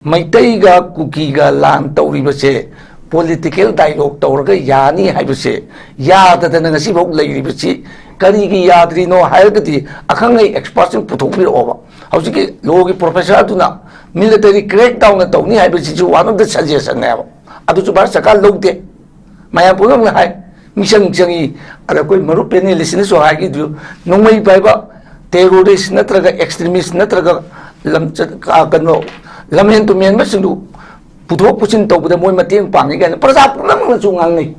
Maitaiga kukiga lan tawribase political dialogue tawraga yani haibase yadadana ngasi bok leiribase karigi yadri no hairgati akhangai expression puthokbi oba hausi logi professor aduna military crackdown na tawni haibase ju one of the suggestion ne adu chu bar sakal logde maya pulong na hai mission changi ada koi maru pene lisine so hagi du nongmai baiba terrorist natraga extremist natraga lamchat ka kano lamhen tu men masindu puthok pusin tawbada moi mateng pangi gan praja pulam na chungang nei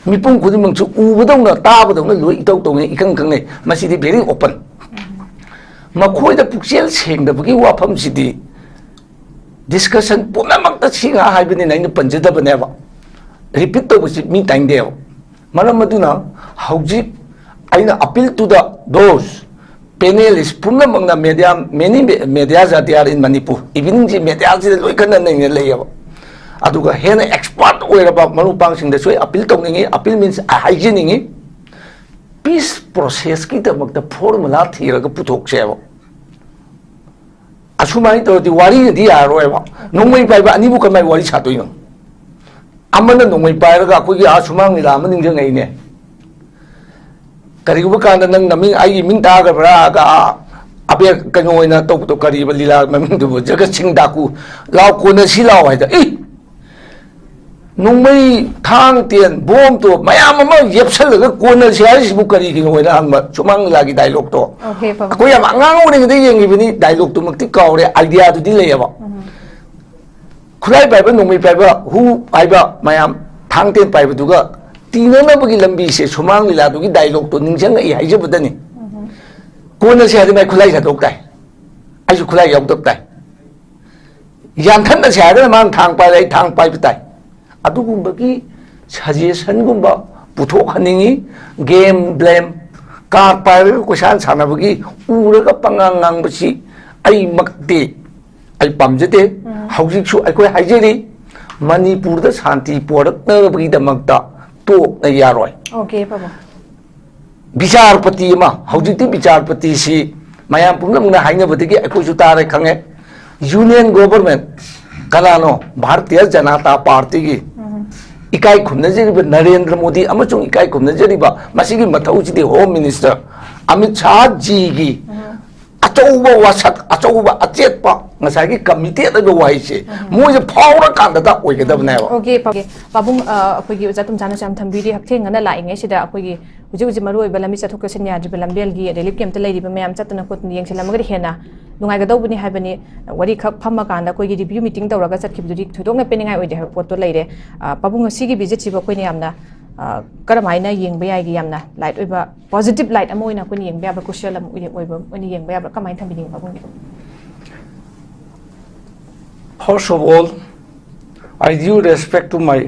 mipung khudi mang chu ubadong na tabadong na loi itaw tong nei ikang kang nei masidi very open makhoi da puksel seng da bagi wafam sidi discussion punamak ta singa haibini nai na panjada bane ba repeat to busi mi time de malam maduna hauji aina appeal to the those panelists pumna media many media are in Manipur even the media loi kan nang lei ba aduga hena expert oiraba manupang sing da soi appeal tongningi appeal means hygienic peace process ki da magda formula thiraga puthok seba asumai to di wari di aroi ba nongmai pai ba ani bu kamai wari chatoi no amana nongmai pai raga ko gi asumang ni la maning jeng ai ne karibu kan nang naming ai ming ta ga bra ga abe kanoi na to to kariba lila maming du jaga sing daku lao ko na si lao ai da eh nongmai thang tien bom to mayam ma yepsal ga ko na si ai bu kari gi ngoi na ang sumang lagi dialogue to okay pa ko yam angang uri ngi yengi bini dialogue to makti ka ore idea to di le ya ba khulai bai ba nongmai bai ba hu ai ba mayam thang tien pai ba du ga tina na bagi lambi se sumang lila du gi dialogue to ningjang ai hai je budani ko na si hadi mai khulai sa tok tai ai su khulai yau tok tai yan than na sa da mang thang pai tai adugumba suggestion gumba puthok haningi game blame car pai ko san sana bagi uraga pangang basi ai makte ai pamjete haujik su ai koi haijeri manipur da shanti porak na bagi da makta to na yaroi okay papa বিচারপতি ma haujik ti বিচারপতি si mayam pumna muna haina badigi ai ko su tare khange union government kalano bharatiya janata party gi ikai khumnajeriba Narendra Modi amachung ikai khumnajeriba masigi mathauchidi home minister Amit Shah ji gi achouba wasat achouba achetpa ngasagi committee da go waise moje phawra kanda da oigedabne ba okay pabung akogi ujatum jana cham thambiri haktheng na la inge sida akogi uji maroi balami chathok sin ya jibal lambel gi relief camp ta leiri ba mayam chatna ko yengselamagri hena nungai ga dawbuni haibani wari khak phamma kanda koigi review meeting tawraga chatkibuduri thoidokna peningai oide pot to leire pabung sigi visit siba koini amna karamaina yengba yai gi yamna light oiba positive light amoina koini yengba ba crucial am oiba oni yengba ba kamai thambini pabung First of all, I due respect to my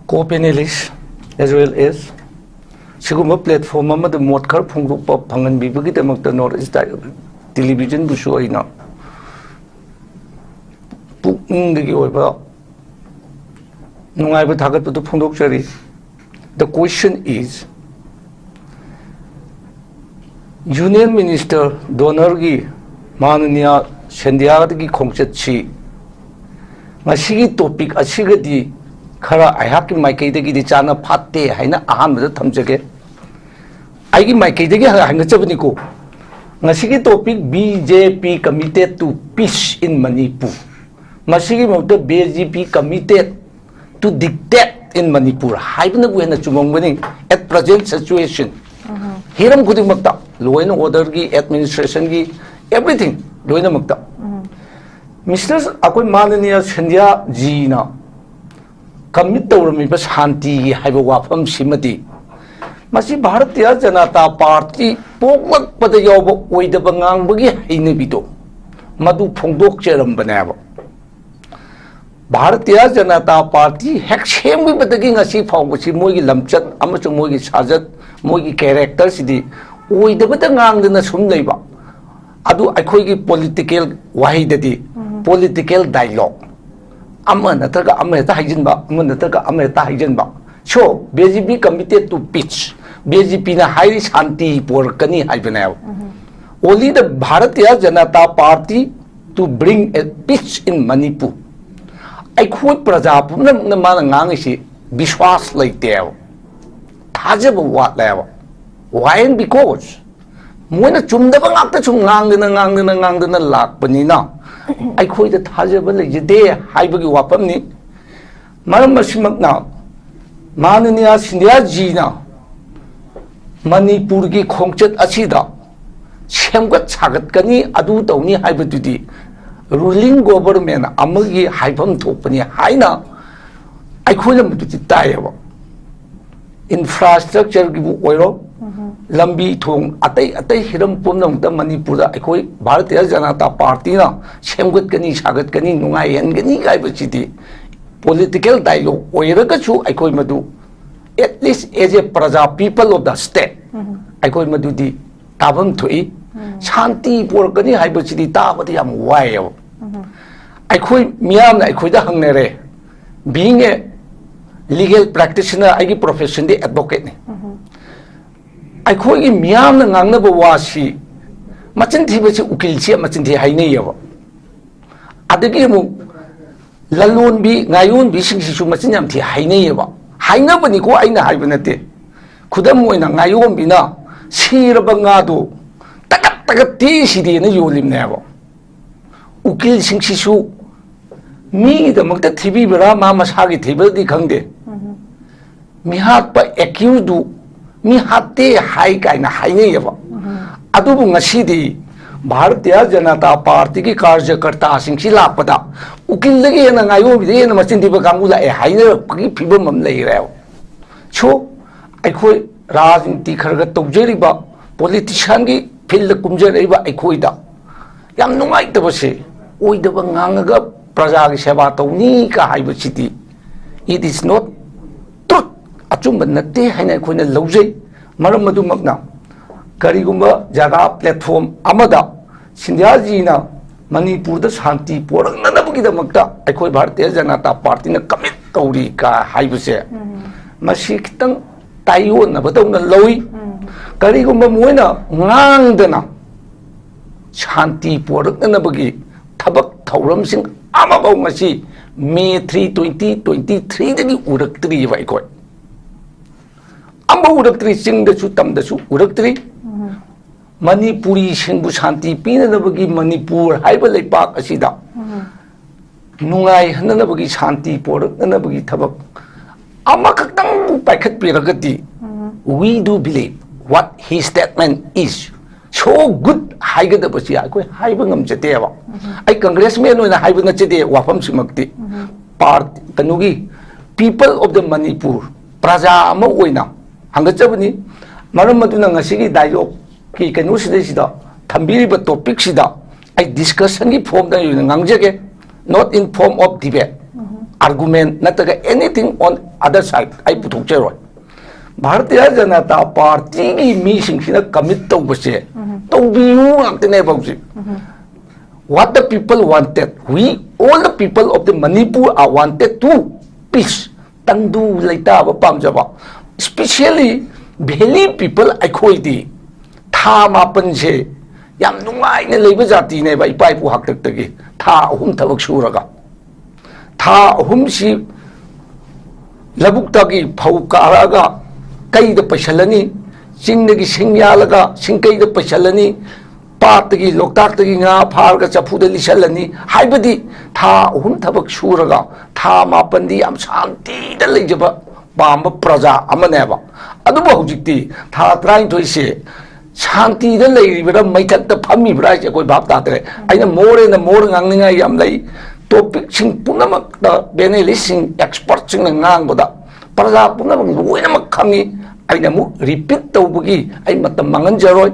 co-panelists as well as siguma platform amada motkar phungrupa phangan bibagi damakta North television bu show ina puknggi oiba nungai ba thagat bu phungdok chari the question is union minister donor gi mananiya Shendiagad gi khongchat chi ngasigi topic asigadi khara ayhak maikei dagi di chana phatte haina ahan bada thamjage aigi maikei dagi hanga chabni ko ngasigi topic BJP committed to peace in Manipur masigi mauta BJP committed to dictate in Manipur haibna bu hena chumong bani at present situation hiram khuding makta law and order gi administration gi everything loina makta Mr. akoi mananiya Sandhya ji na commit tawrami ba shanti gi haiba wafam simati masi Bharatiya Janata Party poklak pada yawba oidaba ngangbagi hainabido madu phongdok cherambane ba Bharatiya Janata Party hek sembi badagi ngasi phawbasi moigi lamchat amachung moigi sajat moigi character sidi oidaba ta ngangdana sum leiba adu akhoi political wahidadi political dialogue amma nataga amma ta hajinba amma nataga amma ta hajinba so BJP committed to peace BJP na high shanti por kani haibana only the Bharatiya Janata Party to bring a peace in Manipur. I quote Praja Puna Manangangi, Bishwas like there. Tajab what level? Why and because? When a chumdabang after Chungang lak Panina, I quote the Tajab like the day, Hybagi Wapamni. Maramasimak now. Manania Sindia Gina Manipurgi Kongchet Achida Shamgat Sagat Kani Adu Tony Hybatuti ruling government Amagi Hypam Topani Haina I call them to Taiwa infrastructure Gibu Oiro Lambi Tong Ate Hiram Punam the Manipura I call Bharatiya Janata Party na Shamgat Kani Sagat Kani Nungai and Gani Kaibachiti political dialogue oiragachu aikoi madu at least as a praja people of the state aikoi madu di tabam thui shanti porkani haibachidi tabadi yam wayo aikoi miyam na aikoi da hangnere being a legal practitioner agi profession di advocate ni aikoi gi miyam na ngangna ba wasi machin thi ba chi ukil chi machin thi haine yawa adagi mu lalun bi ngayun bi sing sisu machin yam thi haine yeba haina bani ko aina haiba nate khudam moina ngayun bi na siraba nga do takat ti sidi na yolim ne ba ukil sing sisu mi da makta thibi bra ma masagi thibal di khangde mi hat pa accused du mi hatte hai kaina haine yeba adu bu ngasi di Bharatiya Janata Party ki कार्यकर्ता सिंसी लापदा उकिल लगे ना गायो बिदे ना मचिन दिबा कांगु ला ए हाइने की फिबम मम लई रेव छो अखोय राजनीति खरग तौजरिबा पॉलिटिशियन की फिल्ड कुमजरिबा अखोयदा याम नुंगाइतबसे ओइदबा ngangaga प्रजा की सेवा तौनी का हाइबसिति it is not truth अचुंब नते हाइने अखोयना लौजै मरम मदु मकना करीगुम्बा जगह प्लेटफॉर्म अमदा सिंधियाजीना मणिपुर शांति पोरंगनबगीदमक्ता अखोय भारतीय जनता पार्टी ने कमिट तौरी का हाइबसे मसी खितंग ताइयोनबदौना लौई करीगुम्बा मोइना ngang शांति पोरंगनबगी थबक थौरमसिंग अमबाव ngasi May 3, 2023 दगी उरक्तरी अखोय अम्बा उरक्तरी चिंगदसु तमदसु उरक्तरी Manipuri Singbu Shanti Pinanabagi Manipur Haiba Lepak Asida Nungai Hanabagi Shanti Pork Nanabagi Tabak Amakatang Pakat Piragati. We do believe what his statement is so good Haigadabasi Haibangam Jateva. I congressman when Haibana Jade Wapam Simakti part Kanugi people of the Manipur Praja Amawina Hangachabani Maramatuna Nasigi dialogue ki kanu sida thambiriba topic sida I discussion ki form da ngangjage not in form of debate argument nataga anything on other side I puthokcheroi Bharatiya Janata Party ki mi singsina commit tawbase tawbiu ngakne bausi what the people wanted we all the people of the Manipur are wanted to peace tangdu laita ba pamjaba especially Bheli people akhoi Tha mapan se yam nungai ne leiba jati ne ba ipai pu hak tak tagi tha ahum thabak suraga tha ahum si labuk tagi phau karaga kai da pasalani sing da gi singyalaga singkai da pasalani pat gi loktak tagi nga phar ga chapu da lisalani haibadi tha ahum thabak suraga tha mapan di am shanti da leijaba bamba praja amane ba adu ba hujikti tha trying to say Shanti the lady with a make up the pummy bright a good baptatre. I know more and more ngang I am lay topic sing Punamak the Benelising exports in Nangoda. Paraza Punamak Winnamakami, I know repeat the boogie, I met the Manganjaroy.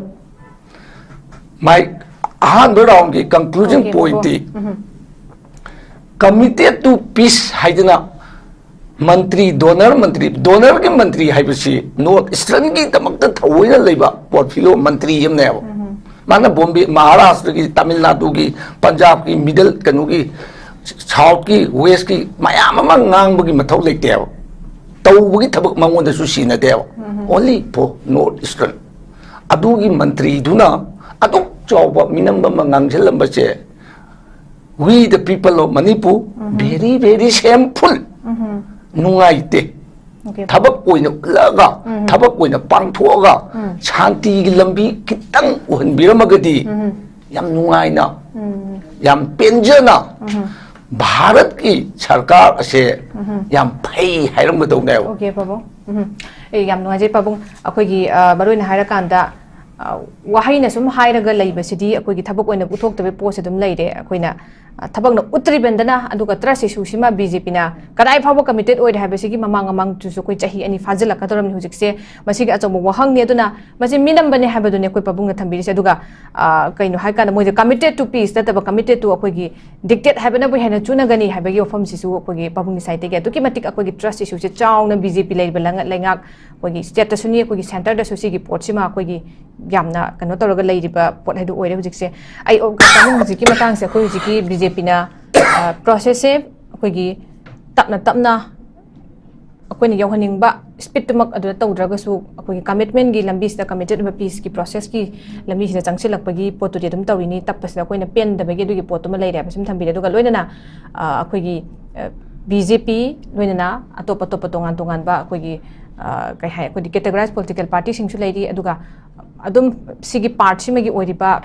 My 100 round conclusion point committed to peace Haidana. Mantri donor के मंत्री है बसी north eastern की तमकता थोड़ा लेबा portfolio मंत्री यम ने अब माना बॉम्बे महाराष्ट्र की तमिलनाडु की पंजाब की मिडिल कनु की साउथ की वेस्ट की मयाम अमा ngang बगी मथौ लेते अब तौ बगी थबक मंगों दसु सीन दे अब only for north eastern अदु की मंत्री दुना अदु चौबा मिनम बम ngang चलम बचे we the people of Manipur very very shameful nungaite tabak oina laga tabak oina pangthoga shanti gi lambi kitang uhanbiramagadi yam nungaina yam penjana Bharat ki sarkar ase yam phai hairam gadone okay pabong yam nungai pabong akoi gi baroina hairakanda wahaina sum hairaga leibasidi akoi gi thabak oina puthoktabe pose dum leire akoina tabakna utri bendana aduga trust issue sima BJP na kadai phawa committed oid habesigi mamang tu koi chahi ani fazila kadoram hujik se masigi achomu wahang ne aduna masi minam bane habadune koi pabung na thambiri se aduga kaino hai kana moje committed to peace tataba committed to akoi gi dictate habana bo hena chuna gani habagi ofam sisu akoi gi pabung ni site ge tuki matik akoi gi trust issue se chaung na BJP leiba lengak akoi gi state ta suni akoi gi center da susi gi port sima akoi gi yamna kano toroga leiriba pot haidu oire hujik se ai kamun hujik ki matang se akoi hujik ki BJP na process se akoi gi tapna akoi ni yauhaning ba speed tumak adu tawdraga su akoi gi commitment gi lambi sta committed ba peace ki process ki lambi sina changsilak pagi potu de dum tawini tappas na akoi na pen da bagi du gi potu ma leire ba sim thambire du ga loina na akoi gi BJP loina na atop tongan ba akoi gi kai hai akoi categorize political party sing su leiri aduga adum sigi part sima gi oiriba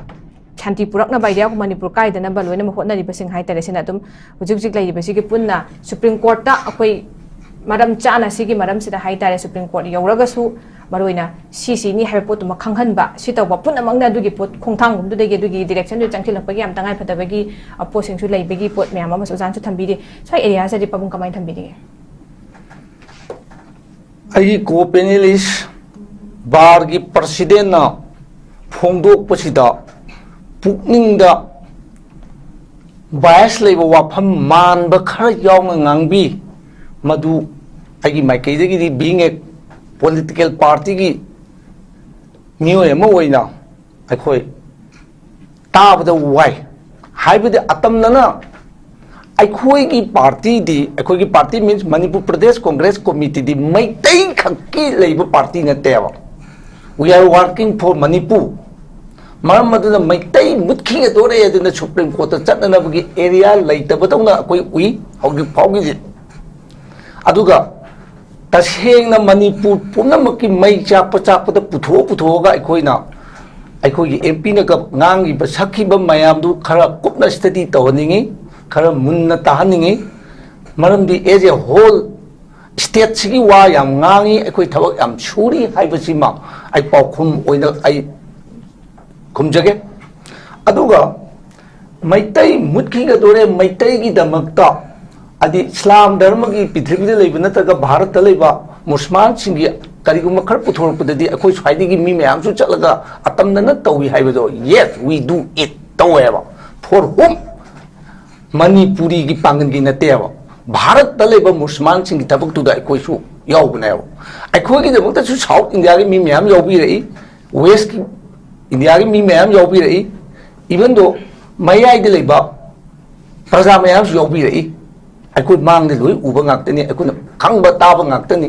Shanti Purakna Baidia Manipur Kaidana Balwena Mahotna Ribasing Hai Teresinadum, Ujik Lady Basiki Puna, Supreme Court, Akoi Madam Chana Sigi, Madam Sida Hai Tare Supreme Court, Yoragasu, Maruina, Sisi, ni have put to Makanghanba, Sita Wapun among the Dugi put Kongtang, do they get Dugi direction to Junction of Pagam, Tangai Patabagi, opposing to Lay Bigi put Mama Susan to Tambidi, so areas at the Pabunka Tambidi. I go penniless Bargi Presidena Fondo Posida. Pukningda bias leba wafam man ba khara yaung ngangbi madu agi maikei gi being a political party gi mio ema oina akhoi tabda wai haibde atamnana akhoi gi party means Manipur Pradesh Congress Committee di maitai khakki leba party na tewa we are working for Manipur Maram maduna maitai mutki adore aduna Supreme Court chatna bagi area laita batongna koi ui hogi phogi aduga tasengna Manipur punamaki mai chapa da putho ga akoina gi MP na ga ngangi ba sakhi ba mayam du khara kupna study tawningi khara munna tahaningi maram di as a whole state sigi wa yam ngangi akoi thawak yam churi haibasima ai paukhum oina ai kumjage aduga maitai mutki ga dore maitai gi damakta adi Islam dharma gi pithribi leiba nataga Bharat leiba Musliman singi kariguma khar puthorpudadi akoi swaidi gi mi mayam su chalaga atamna na tawi haibedo yes we do it taweba for whom Manipuri gi pangan gi nateba Bharat leiba Musliman singi tabak tu da akoi su yaubna akoi gi damakta su South India gi mi mayam yaubi rei West ki India ki mi mayam yaubi rei even though mayai de leiba praja mayam su yaubi rei akoi mang de loi uba ngaktani akoi khangba taba ngaktani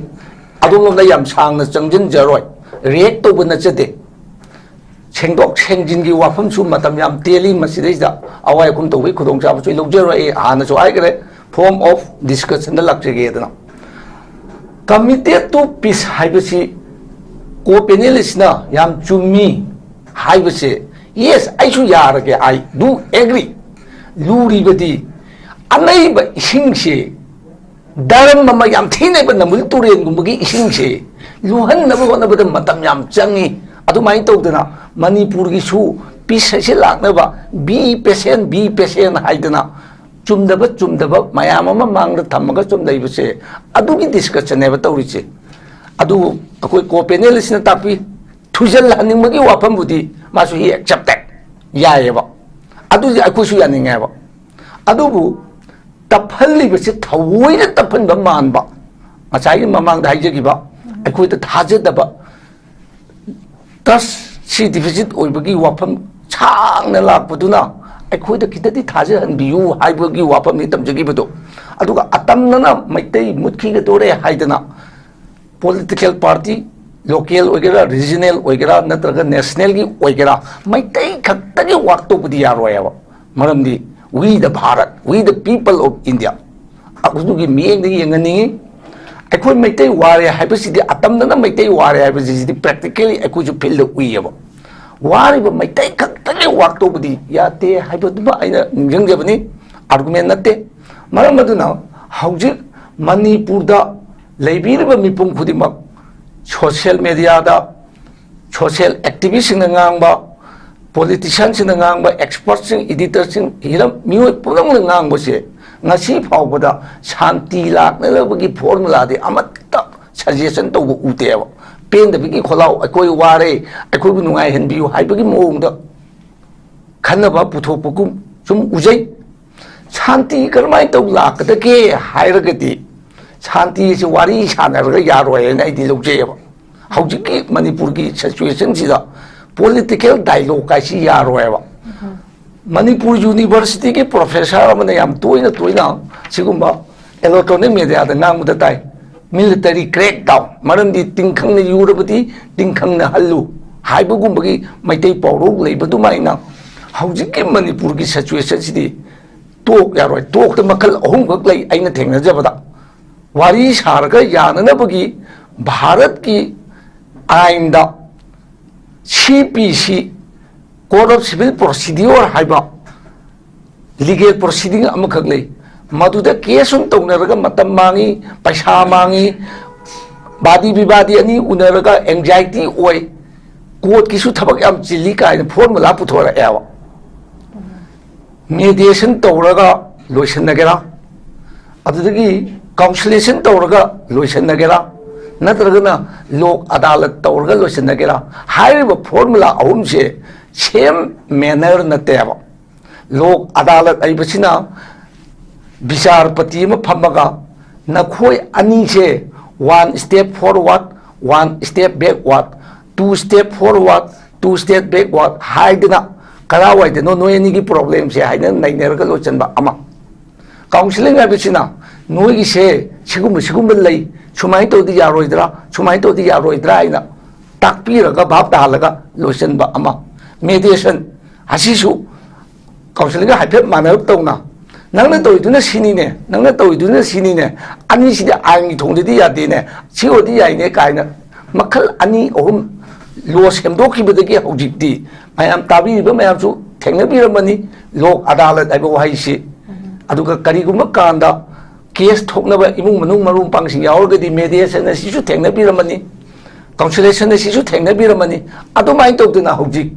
adom la yam sangna changjin jaroi react to buna chate chengdok chengjin gi wafam su matam yam teli masidai awai kum to wi khudong cha chu logjeroi ana so ai gre form of discussion da lakjege dana committed to peace haibasi ko panelist na yam chumi haibase yes I should yarage I do agree luri badi anai ba isingse daram mama yam thine ba namul turen gumgi isingse luhan na ba na ba matam yam changi adu mai to dana Manipur gi su peace se lakna ba be patient haidana chumdaba mayam ama mang da thamaga chum dai base adu gi discussion ne ba tawriche adu akoi ko panelist na tapi thujal haning magi wapam budi masu hi accepted yaeba adu akoi su yaning ba adu bu taphalli base thawoi na taphan ba man ba masai mamang da haije gi ba akoi ta thaje da ba tas si deficit oi bagi wapam chang na lak buduna akoi da kitadi thaje han biu hai bagi wapam ni tamjagi bado aduga atam na maitai mutki ga dore haidana political party local oigera regional oigera natraga national gi oigera maitai khattagi wakto budi yaroyaba maramdi we the Bharat, we the people of India. ꯑꯗꯨꯒꯤ ꯃꯤꯠꯌꯦꯡꯗ ꯌꯦꯡꯍꯟꯅꯤꯡꯉꯤ ꯑꯩꯈꯣꯏ ꯃꯩꯇꯩ ꯋꯥꯔꯦ ꯍꯥꯏꯕꯁꯤꯗꯤ ꯑꯇꯝꯅꯅ ꯃꯩꯇꯩ ꯋꯥꯔꯦ ꯍꯥꯏꯕꯁꯤꯗꯤ ꯄ꯭ꯔꯦꯛꯇꯤꯀꯦꯂꯤ ꯑꯩꯈꯣꯏꯁꯨ ꯐꯤꯜꯗ ꯎꯏꯌꯦꯕ ꯋꯥꯔꯤꯕ ꯃꯩꯇꯩ ꯈꯛꯇꯒꯤ ꯋꯥꯛ ꯇꯧꯕꯗꯤ ꯌꯥꯗꯦ ꯍꯥꯏꯕꯗꯨꯃ ꯑꯩꯅ ꯅꯤꯡꯁꯤꯡꯖꯕꯅꯤ ꯑꯥꯔꯒꯨꯃꯦꯟ ꯅꯠꯇꯦ ꯃꯔꯝ ꯑꯗꯨꯅ ꯍꯧꯖꯤꯛ ꯃꯅꯤꯄꯨꯔꯗ ꯂꯩꯕꯤꯔꯤꯕ ꯃꯤꯄꯨꯝ ꯈꯨꯗꯤꯡꯃꯛ ꯁꯣꯁꯤꯌꯦꯜ ꯃꯦꯗꯤꯌꯥꯗ ꯁꯣꯁꯤꯌꯦꯜ ꯑꯦꯛꯇꯤꯕꯤꯁꯁꯤꯡꯅ ꯉꯥꯡꯕ ꯄꯣꯂꯤꯇꯤꯁꯤꯌꯥꯟꯁꯤꯡꯅ ꯉꯥꯡꯕ ꯑꯦꯛꯁꯄꯔꯠꯁꯤꯡ ꯏꯗꯤꯇꯔꯁꯤꯡ ꯍꯤꯔꯝ ꯃꯤꯑꯣꯏ ꯄꯨꯝꯅꯃꯛꯅ ꯉꯥꯡꯕꯁꯦ ꯉꯁꯤ ꯐꯥꯎꯕꯗ ꯁꯥꯟꯇꯤ ꯂꯥꯛꯅꯕꯒꯤ ꯐꯣꯔꯃꯨꯂꯥꯗꯤ ꯑꯃꯠꯇ ꯁꯖꯦꯁꯟ ꯇꯧꯕ ꯎꯗꯦꯕ ꯄꯦꯟꯗꯕꯒꯤ ꯈꯣꯜꯂꯥꯎ ꯑꯩꯈꯣꯏ ꯋꯥꯔꯦ ꯑꯩꯈꯣꯏꯕꯨ ꯅꯨꯡꯉꯥꯏꯍꯟꯕꯤꯌꯨ ꯍꯥꯏꯕꯒꯤ ꯃꯑꯣꯡꯗ ꯈꯟꯅꯕ ꯄꯨꯊꯣꯛꯄꯒꯨꯝ ꯁꯨꯝ ꯎꯖꯩ ꯁꯥꯟꯇꯤ ꯀꯔꯝꯍꯥꯏꯅ ꯇꯧ ꯂꯥꯛꯀꯗꯒꯦ ꯍꯥꯏꯔꯒꯗꯤ ꯁꯥꯟꯇꯤꯁꯤ ꯋꯥꯔꯤ ꯁꯥꯟꯅꯔꯒ ꯌꯥꯔꯣꯏꯅ ꯑꯩꯗꯤ ꯂꯧꯖꯩꯑꯕ ꯍꯧꯖꯤꯛꯀꯤ ꯃꯅꯤꯄꯨꯔꯒꯤ ꯁꯤꯆꯨꯋꯦꯁꯟꯁꯤꯗ ꯄꯣꯂꯤꯇꯤꯀꯦꯜ ꯗꯥꯏꯂꯣग ꯀꯥꯏꯁꯤ ꯌꯥꯔꯣꯏꯕ ꯃꯅꯤꯄꯨꯔ ꯌꯨꯅꯤꯚꯔꯁꯤꯇꯤꯒꯤ ꯄ꯭ꯔꯣꯐꯦꯁꯔ ꯑꯃꯅ ꯌꯥꯝ ꯇꯣꯏꯅ ꯁꯤꯒꯨꯝꯕ ꯏꯂꯦꯛꯇ꯭ꯔꯣꯅꯤꯛ ꯃꯦꯗꯤꯌꯥꯗ ꯉꯥꯡꯕꯗ ꯇꯥꯏ ꯃꯤꯂꯤꯇꯔꯤ ꯀ꯭ꯔꯦꯛ ꯗꯥꯎꯟ ꯃꯔꯝꯗꯤ ꯇꯤꯡꯈꯪꯅ ꯌꯨꯔꯕꯗꯤ ꯇꯤꯡꯈꯪꯅ ꯍꯜꯂꯨ ꯍꯥꯏꯕꯒꯨꯝꯕꯒꯤ ꯃꯩꯇꯩ ꯄꯥꯎꯔꯧ ꯂꯩꯕꯗꯨꯃꯥꯏꯅ ꯍꯧꯖꯤꯛꯀꯤ ꯃꯅꯤꯄꯨꯔꯒꯤ ꯁꯤꯆꯨꯋꯦꯁꯟꯁꯤꯗꯤ ꯇꯣꯛ ꯌꯥꯔꯣꯏ ꯇꯣꯛꯇ ꯃꯈꯜ ꯑꯍꯨꯝꯈꯛ ꯂꯩ ꯑꯩꯅ ꯊꯦꯡꯅꯖꯕꯗ ꯋꯥꯔꯤ ꯁꯥꯔꯒ ꯌꯥꯅꯅꯕꯒꯤ ꯚꯥꯔꯠꯀꯤ ꯑꯥꯏꯟꯗ CPC Code of Civil Procedure haiba legal proceeding amakak lei maduda case un taunaraga matam mangi paisa mangi badi bibadi ani unaraga anxiety oi court kisu thabak yam chili kai formula puthora yawa mediation tauraga loisan nagera adudagi counselation tauraga loisan nagera natragana lok adalat tauraga loisan nagera haiba formula ahum se same manner nateba lok adalat aibasina বিচারপতি ama phamaga nakhoi ani se one step forward one step backward two step forward two step backward haidina karawai de no noi ani gi problem se haina naineraga lochanba ama counseling aibasina noi gi se sigum lei sumai to di yaroidra aina takpiraga bhab dalaga lochanba ama mediation asisu counseling ga haipet manab tawna nangna toiduna sinine nangna toiduna sinine ani sida angi thongdidi yade ne siodi yaine kaina makhal ani ohum lo semdokibadagi hojikti mayam tabi ba mayam su thengnabiramani lok adalat aibo haisi aduga kariguma kanda case thoknaba imung manung marum pangsing yaurgadi mediation asisu thengnabiramani counselation asisu thengnabiramani adumai tawduna hojik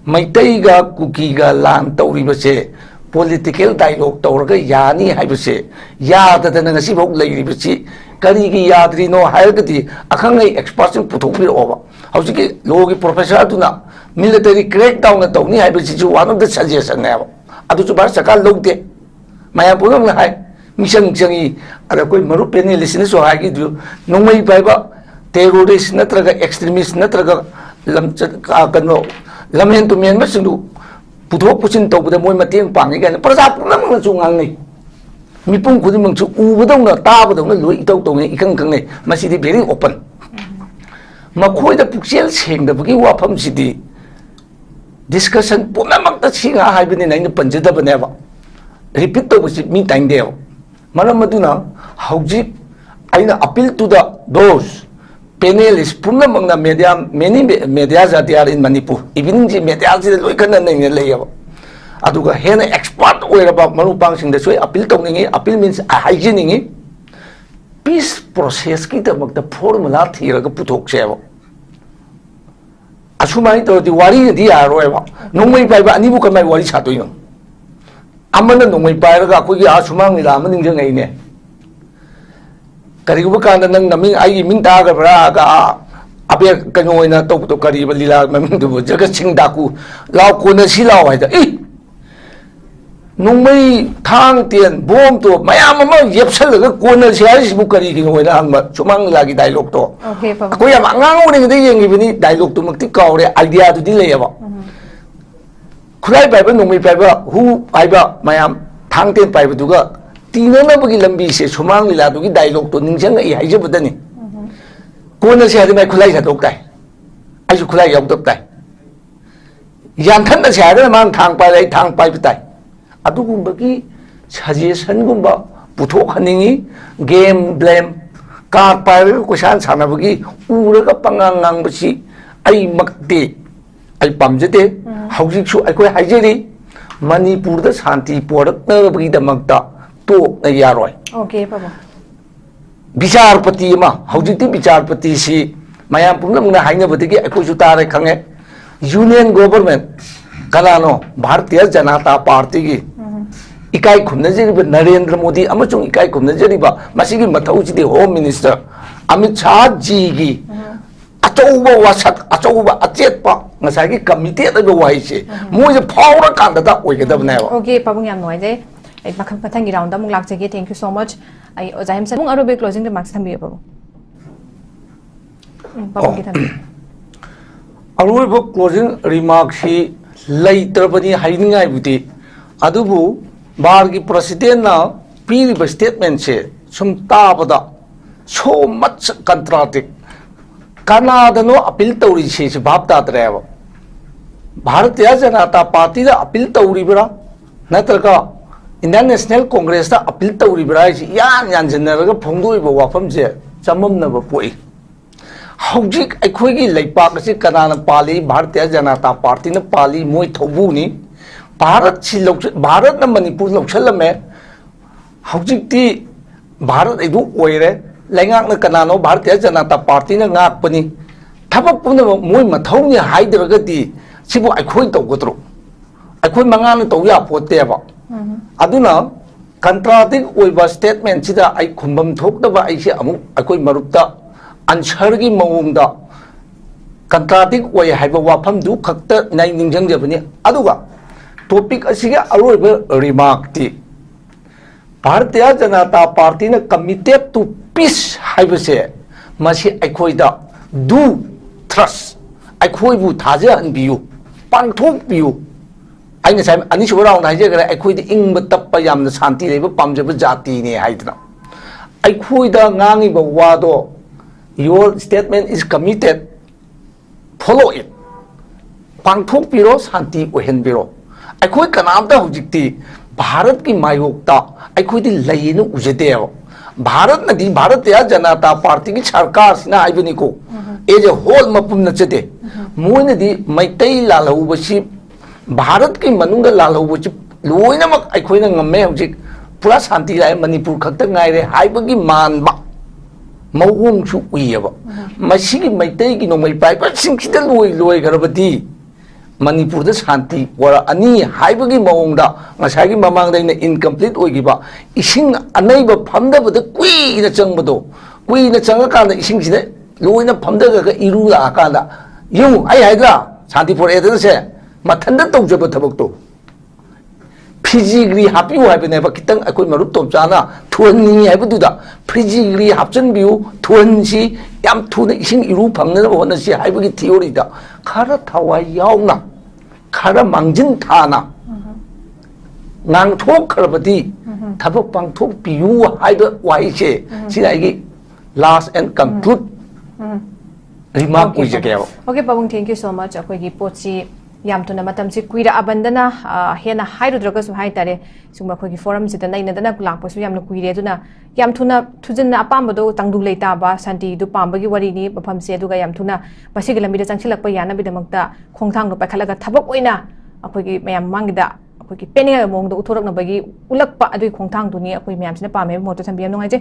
Maitaiga kukiga lan tauribase political dialogue tauraga yani haibase yadadana ngasi bok leiribasi karigi yadri no hairgati akhangai experts puthokpir oba hauji logi professor aduna military crackdown na tawni haibasi ju one of the suggestion ne adu chu bar sakal logde maya pulong na hai mission changi ada koi maru panelist ne so hagi du nongmai baiba terrorist natraga extremist natraga lam kano lamhen tu men masindu puthok pusin tawbada moi mateng pangi gan praja pumnamna chu ngangnei mipum khudimang chu ubadongna tabadongna loi itaw tawne ikang kangnei masidi very open makhoi da puksel sengdabagi wafam sidi discussion pumnamak ta singa haibani naina panjadabane ba repeat tawbasi mi time deo maram maduna hauji aina appeal to the those panelists pumnamangna media many medias are there in Manipur even the medias loi kana nei leyaba aduga hena expert oiraba marupang sing da soi appeal tawningi appeal means hygienic peace process ki da magda formula thiraga puthok seba asumai to di wari di aroeba nongmai paiba ani bu kamai wari chatoino amana nongmai pairaga ko gi asumang ni lam ning jeng ai ne kariguba kana nang naming ai ming ta ga bra ga abe kanoina to to kariba lila maming du jaga sing daku law ko na si law ai da eh nongmai thang tien bom to mayam ma yepsal ga ko na si ai bu kari gi ngoina ang ma sumang lagi dialogue to okay pa ko yam angang uri ngi yengi bini dialogue to makti kaure idea du di leyaba khulai bai ba nongmai bai ba hu bai ba mayam thang tien bai ba du ga tina bagi lambi se sumang lila dugi dialogue to ningjang ai haije budani kona se hadi mai khulai sa tok tai ai su khulai yau tok tai yan than da se hadi mang thang pai lai thang pai tai ꯑꯗꯨꯒꯨꯝꯕꯒꯤ ꯁꯖꯦꯁꯟꯒꯨꯝꯕ ꯄꯨꯊꯣꯛꯍꯟꯅꯤꯡꯉꯤ game blame car ꯄꯥꯏꯔꯒ ꯀꯣꯏꯁꯥꯟ ꯁꯥꯟꯅꯕꯒꯤ ꯎꯔꯒ ꯄꯪꯉꯥꯡ ꯉꯥꯡꯕꯁꯤ ꯑꯩꯃꯛꯇꯤ ꯑꯩ ꯄꯥꯝꯖꯗꯦ ꯍꯧꯖꯤꯛꯁꯨ ꯑꯩꯈꯣꯏ ꯍꯥꯏꯖꯔꯤ ꯃꯅꯤꯄꯨꯔꯗ ꯁꯥꯟꯇꯤ ꯄꯣꯔꯛꯅꯕꯒꯤꯗꯃꯛꯇ ꯇꯣꯛꯅ ꯌꯥꯔꯣꯏ Okay, Pabo. ꯕꯤꯆꯥꯔꯄꯇꯤ ꯑꯃ ꯍꯧꯖꯤꯛꯇꯤ ꯕꯤꯆꯥꯔꯄꯇꯤꯁꯤ ꯃꯌꯥꯝ ꯄꯨꯝꯅꯃꯛꯅ ꯍꯥꯏꯅꯕꯗꯒꯤ ꯑꯩꯈꯣꯏꯁꯨ ꯇꯥꯔꯦ ꯈꯪꯉꯦ ꯌꯨꯅꯤꯌꯟ ꯒꯣꯚꯔꯟꯃꯦꯟ ꯀꯅꯥꯅꯣ ꯚꯥꯔꯇꯤꯌ ꯖꯅꯇꯥ ꯄꯥꯔꯇꯤꯒꯤ इकाई खुमनजरिबा नरेंद्र मोदी अमचुंग इकाई खुमनजरिबा मसिगी मथौसिदि होम मिनिस्टर अमित शाह जी की अचौबा वासक अचौबा अचेतपा ngसागी कमिटी अदबा वाइसे मोजे फावरा कांददा ओइगदबनेबा Okay, Pabung yam noise. Ay pathangi round among lakjage. Thank you so much. Ay ojahim sa mung arobe closing remarks thambiyo Pabung. Pabung ki thambiyo. अरुब closing remarks ही लैत्रबनी हाइनिंगाई बुती अदुबु bar की president ना पीरिब स्टेटमेंट से सुम ताबदा सो मच कंट्राडिक्ट कनादनो अपील तौरी से भाव तादरेब भारतीय जनता पार्टी दा अपील तौरीबरा नत्रका इंडियन नेशनल कांग्रेस दा अपील तौरीबरा यान यानजनरगा फोंदोइबो वाफम से चममनब पोई हौजिक अखोगी लेपाक से कनाना पाली भारतीय जनता पार्टी ने पाली मोय थौबुनी भारत से भारत न मणिपुर लौसलमे हौजिकती भारत एदु ओइरे लेंगाक न कनानो भारतीय जनता पार्टी ने गाकपनी थबक पुन मोय मथौनी हाइदरगदी सिबु अखोय तौगद्रो अखोय मंगान तौ या पोतेबा अदुना कंट्राडिक्ट ओइबा स्टेटमेंट सिदा आई खुंबम थोकदबा आइसे अमु अखोय मरुपता आंसर की मौंगदा कंट्राडिक्ट ओइ हाइबा वाफम दु खक्त नाइ निंजंगजबनी अदुगा टॉपिक असिगे अरोइब रिमार्क ती भारतीय जनता पार्टी ने कमिटेड टू पीस हाइबसे मसी अखोइदा डू ट्रस्ट अखोइबु थाजहनबियु पांथोकबियु आइना साइम अनिसुबा राउंड हाइजेगरे अखोइदि इंब तप्पा यामना शांति लेबा पामजब जाति ने हाइदना अखोइदा ngangiba wado your statement is committed follow it पांथोकबिरो शांति ओहनबिरो अखोई कनामता हुजिक्ति भारत की मायोक्ता अखोई दी लयनु उजदेव भारत नदी भारतीय जनता पार्टी की सरकार सिना आइबनी को एज ए होल मपुम नचदे मोय नदी मैतै लालौबसी भारत की मनुंग लालौबसी लोइनमक अखोइना ngame हुजिक पूरा शांति लाय मणिपुर खक्त ngaire हाइबगी मानबा मौगुंसु उइयबा मसिगी मैतै की नोमै पाइपा सिंखिदा लोइ गरबदी मणिपुर शांति और अनी हाइबगी मौंगदा ngसागी ममांगदा incomplete ओइगिबा इसिंग अनैब फमदबद कुइना चंगबदो कुइना चंगकांदा इसिंगसिदा लोइना फमदगा इरु लाकांदा you I हाइद्रा Shanti for एदसे मथंदा तौजब थबकतो फिजिग्री हापिउ हाइबनेबा कितंग अकोइ मरुप तोमचाना थुननी हाइबदुदा फिजिग्री हापचनबिउ थुनसी याम थुना इसिंग इरु फंगनबा होनसी हाइबगी थियोरीदा खरा थावाय यावना खरा मांजिन थाना नांगथोखरबदी थबक पांगथोकपियु हाइबा वाइसे सिनाइगी लास्ट एंड कंक्लूड रिमार्क उइजगेबा Okay, Pabung, thank you so much. Akoigi pochi yam tuna matam si kuira abandana hena hairudraga su haitare suma akoigi forum sida naina dana lakpa su yamna kuire duna yam tuna thujinna apambado tangdu leita ba santi du pambagi wari ni bafam se duga yam tuna basigi lamida changsilakpa yana bidamakta khongthang no pakhalaga thabak oina akoigi mayam mangida akoigi peninga mongdo uthorak na bagi ulakpa adui khongthang duni akoi mayam sina pame moto thambiyam nongai je